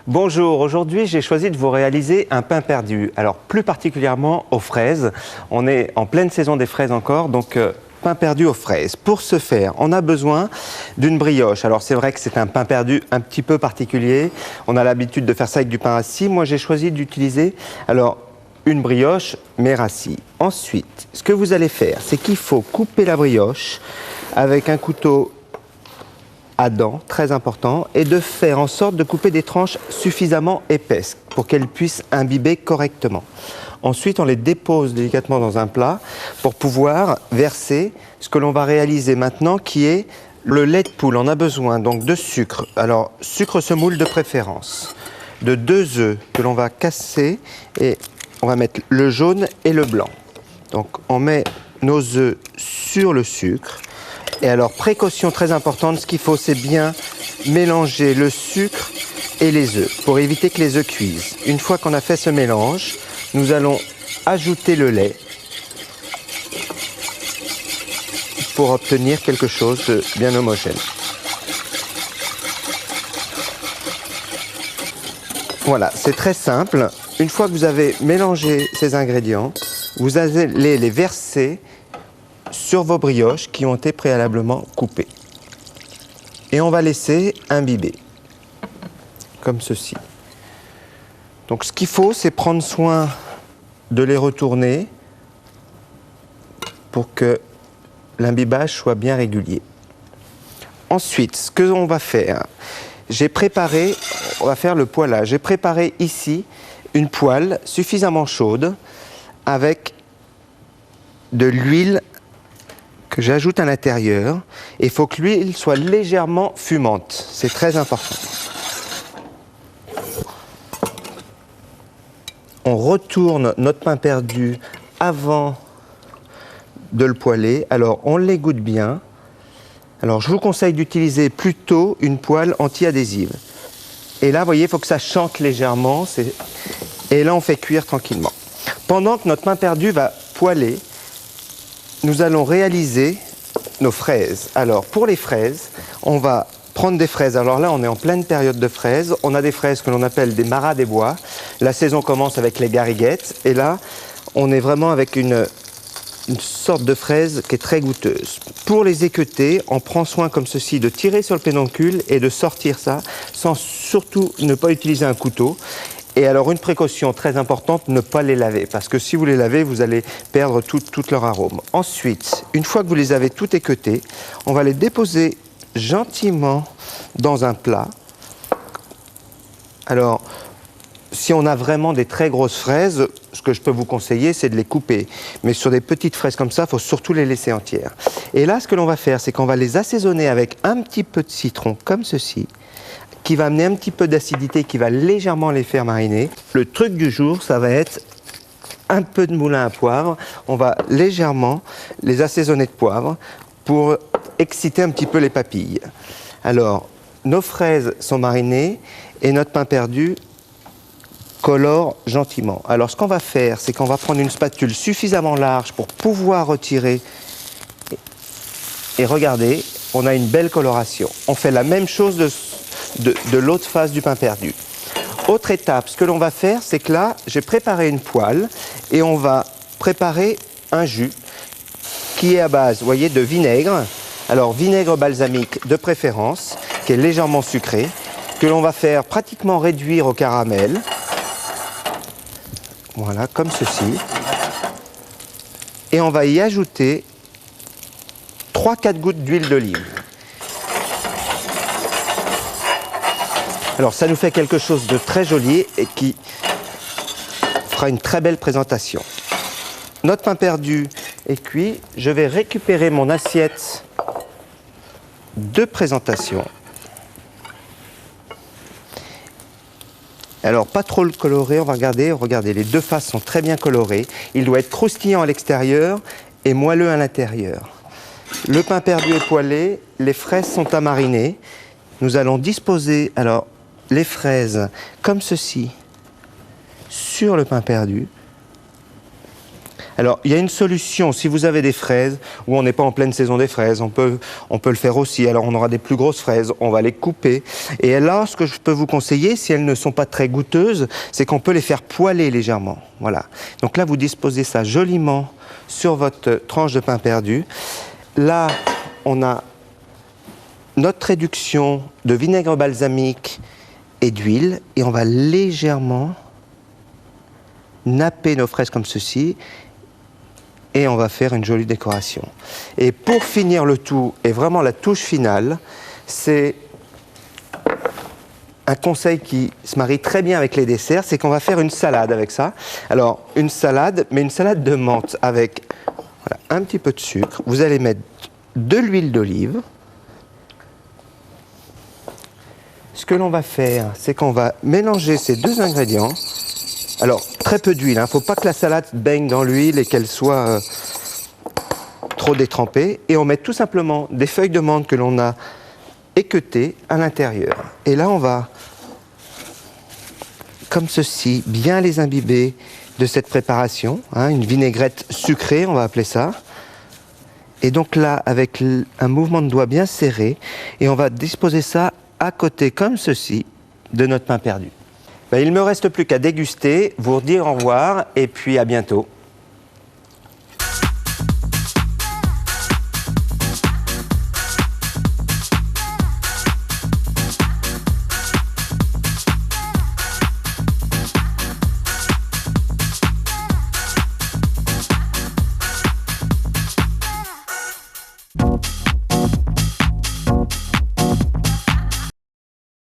Bonjour, aujourd'hui j'ai choisi de vous réaliser un pain perdu, alors plus particulièrement aux fraises. On est en pleine saison des fraises encore, donc pain perdu aux fraises. Pour ce faire, on a besoin d'une brioche. Alors c'est vrai que c'est un pain perdu un petit peu particulier, on a l'habitude de faire ça avec du pain rassis. Moi j'ai choisi d'utiliser une brioche mais rassis. Ensuite, ce que vous allez faire, c'est qu'il faut couper la brioche avec un couteau à dents, très important, et de faire en sorte de couper des tranches suffisamment épaisses pour qu'elles puissent imbiber correctement. Ensuite, on les dépose délicatement dans un plat pour pouvoir verser ce que l'on va réaliser maintenant, qui est le lait de poule. On a besoin donc de sucre, alors sucre semoule de préférence, de 2 œufs que l'on va casser et on va mettre le jaune et le blanc. Donc on met nos œufs sur le sucre. Et alors, précaution très importante, ce qu'il faut, c'est bien mélanger le sucre et les œufs pour éviter que les œufs cuisent. Une fois qu'on a fait ce mélange, nous allons ajouter le lait pour obtenir quelque chose de bien homogène. Voilà, c'est très simple. Une fois que vous avez mélangé ces ingrédients, vous allez les verser sur vos brioches qui ont été préalablement coupées. Et on va laisser imbiber, comme ceci. Donc ce qu'il faut, c'est prendre soin de les retourner pour que l'imbibage soit bien régulier. Ensuite, ce que l'on va faire, on va faire le poêlage. J'ai préparé ici une poêle suffisamment chaude avec de l'huile que j'ajoute à l'intérieur. Il faut que l'huile soit légèrement fumante. C'est très important. On retourne notre pain perdu avant de le poêler. Alors, on l'égoutte bien. Alors, je vous conseille d'utiliser plutôt une poêle anti-adhésive. Et là, vous voyez, il faut que ça chante légèrement. Et là, on fait cuire tranquillement. Pendant que notre pain perdu va poêler, nous allons réaliser nos fraises. Alors, pour les fraises, on va prendre des fraises. Alors là, on est en pleine période de fraises. On a des fraises que l'on appelle des maras des bois. La saison commence avec les gariguettes. Et là, on est vraiment avec une sorte de fraise qui est très goûteuse. Pour les équeuter, on prend soin comme ceci de tirer sur le pédoncule et de sortir ça sans surtout ne pas utiliser un couteau. Et alors, une précaution très importante, ne pas les laver, parce que si vous les lavez, vous allez perdre tout leur arôme. Ensuite, une fois que vous les avez toutes équeutées, on va les déposer gentiment dans un plat. Alors, si on a vraiment des très grosses fraises, ce que je peux vous conseiller, c'est de les couper. Mais sur des petites fraises comme ça, il faut surtout les laisser entières. Et là, ce que l'on va faire, c'est qu'on va les assaisonner avec un petit peu de citron, comme ceci, qui va amener un petit peu d'acidité, qui va légèrement les faire mariner. Le truc du jour, ça va être un peu de moulin à poivre. On va légèrement les assaisonner de poivre pour exciter un petit peu les papilles. Alors, nos fraises sont marinées et notre pain perdu colore gentiment. Alors, ce qu'on va faire, c'est qu'on va prendre une spatule suffisamment large pour pouvoir retirer. Et regardez, on a une belle coloration. On fait la même chose de l'autre face du pain perdu. Autre étape, ce que l'on va faire, c'est que là, j'ai préparé une poêle et on va préparer un jus qui est à base, vous voyez, de vinaigre. Alors, vinaigre balsamique de préférence, qui est légèrement sucré, que l'on va faire pratiquement réduire au caramel. Voilà, comme ceci. Et on va y ajouter 3-4 gouttes d'huile d'olive. Alors ça nous fait quelque chose de très joli et qui fera une très belle présentation. Notre pain perdu est cuit. Je vais récupérer mon assiette de présentation. Alors pas trop le colorer, on va regarder. Regardez, les deux faces sont très bien colorées. Il doit être croustillant à l'extérieur et moelleux à l'intérieur. Le pain perdu est poêlé, les fraises sont à mariner. Nous allons disposer les fraises comme ceci sur le pain perdu Alors, il y a une solution, si vous avez des fraises, où on n'est pas en pleine saison des fraises, on peut le faire aussi. Alors, on aura des plus grosses fraises, on va les couper. Et là, ce que je peux vous conseiller, si elles ne sont pas très goûteuses, c'est qu'on peut les faire poêler légèrement. Voilà. Donc là, vous disposez ça joliment sur votre tranche de pain perdu. Là, on a notre réduction de vinaigre balsamique et d'huile, et on va légèrement napper nos fraises comme ceci, et on va faire une jolie décoration. Et pour finir le tout, et vraiment la touche finale, c'est un conseil qui se marie très bien avec les desserts, c'est qu'on va faire une salade avec ça. Alors, une salade, mais une salade de menthe avec voilà, un petit peu de sucre. Vous allez mettre de l'huile d'olive. Ce que l'on va faire, c'est qu'on va mélanger ces deux ingrédients. Alors, très peu d'huile, il ne faut pas que la salade baigne dans l'huile et qu'elle soit trop détrempée. Et on met tout simplement des feuilles de menthe que l'on a équeutées à l'intérieur. Et là, on va, comme ceci, bien les imbiber de cette préparation. Hein, une vinaigrette sucrée, on va appeler ça. Et donc là, avec un mouvement de doigt bien serré, et on va disposer ça à côté, comme ceci, de notre pain perdu. Ben, il ne me reste plus qu'à déguster, vous dire au revoir, et puis à bientôt.